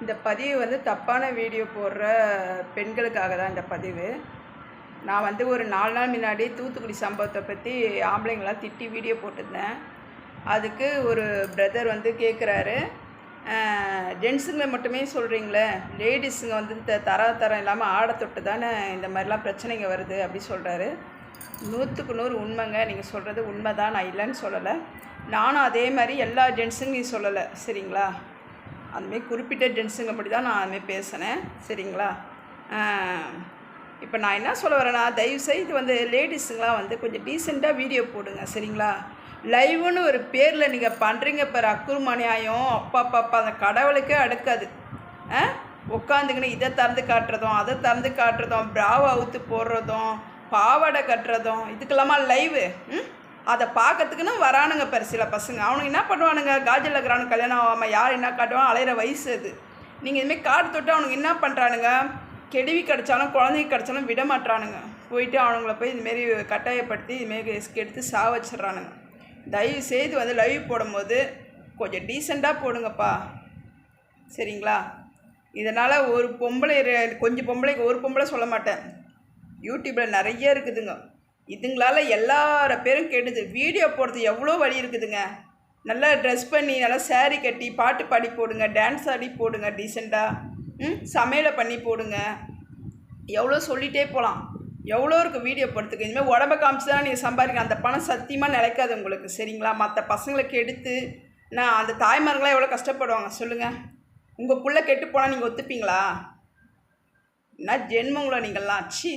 இந்த பதிவு வந்து தப்பான வீடியோ போடுற பெண்களுக்காக தான் இந்த பதிவு. நான் வந்து ஒரு 4 நாள் முன்னாடி தூத்துக்குடி சம்பவத்தை பற்றி ஆம்பளைங்களாம் திட்டி வீடியோ போட்டிருந்தேன். அதுக்கு ஒரு பிரதர் வந்து கேட்குறாரு, ஜென்ஸுங்களை மட்டுமே சொல்கிறீங்களே, லேடிஸுங்க வந்து தரம் இல்லாமல் ஆட தொட்டு தானே இந்த மாதிரிலாம் பிரச்சனைங்க வருது அப்படி சொல்கிறாரு. 100க்கு 100 உண்மைங்க. நீங்கள் சொல்கிறது உண்மை தான், நான் இல்லைன்னு சொல்லலை. நானும் அதே மாதிரி எல்லா ஜென்ஸுங்களையும் சொல்லலை, சரிங்களா? அதுமாரி குறிப்பிட்ட ஜென்ஸுங்க மட்டும் தான் நான் அதுமாரி பேசினேன், சரிங்களா? இப்போ நான் என்ன சொல்ல வரேன்னா, தயவுசெய்து வந்து லேடிஸுங்களாம் வந்து கொஞ்சம் டீசெண்டாக வீடியோ போடுங்க, சரிங்களா? லைவுன்னு ஒரு பேரில் நீங்கள் பண்ணுறீங்க பாரு அக்குறுமணியாயம், அப்பா அந்த கடவுளுக்கே அடுக்காது. உட்காந்துக்கின்னு இதை திறந்து காட்டுறதும் அதை திறந்து காட்டுறதும், பிராவை அவுத்து போடுறதும், பாவாடை கட்டுறதும், இதுக்கெல்லாமா லைவு? அதை பார்க்கறதுக்குன்னு வரானுங்க பாரு சில பசங்க. அவனுக்கு என்ன பண்ணுவானுங்க, காஜலில் இருக்கிறானுங்க, கல்யாணம் ஆகாமல் யார் என்ன காட்டுவான், அலையிற வயசு அது. நீங்கள் இதுமாரி காடு தொட்டு அவனுக்கு என்ன பண்ணுறானுங்க, கெடுவி கிடச்சாலும் குழந்தைங்க கிடச்சாலும் விட மாட்டானுங்க. போயிட்டு அவனுங்கள போய் இதுமாரி கட்டாயப்படுத்தி இதுமாரி எடுத்து வச்சிட்றானுங்க. தயவு செய்து வந்து லைவ் போடும்போது கொஞ்சம் டீசெண்டாக போடுங்கப்பா, சரிங்களா? இதனால் ஒரு பொம்பளை, கொஞ்சம் பொம்பளைக்கு ஒரு பொம்பளை சொல்ல மாட்டேன், யூடியூப்பில் நிறைய இருக்குதுங்க. இதுங்களால் எல்லார பேரும் கெடுது. வீடியோ போடுறது எவ்வளோ வழி இருக்குதுங்க. நல்லா ட்ரெஸ் பண்ணி நல்லா சேரீ கட்டி பாட்டு பாடி போடுங்க, டான்ஸ் ஆடி போடுங்க, டீசெண்டாக சமையலை பண்ணி போடுங்க. எவ்வளோ சொல்லிகிட்டே போகலாம், எவ்வளோ இருக்குது வீடியோ போடுறதுக்கு. இனிமேல் உடம்பை காமிச்சு தான் நீங்கள் சம்பாதிக்க, அந்த பணம் சத்தியமாக நிலைக்காது உங்களுக்கு, சரிங்களா? மற்ற பசங்களுக்கு எடுத்து நான் அந்த தாய்மார்களாம் எவ்வளோ கஷ்டப்படுவாங்க சொல்லுங்கள். உங்கள் புள்ள கெட்டு போனால் நீங்கள் ஒத்துப்பீங்களா? என்ன ஜென்மங்களோ நீங்கள்லாம், சி.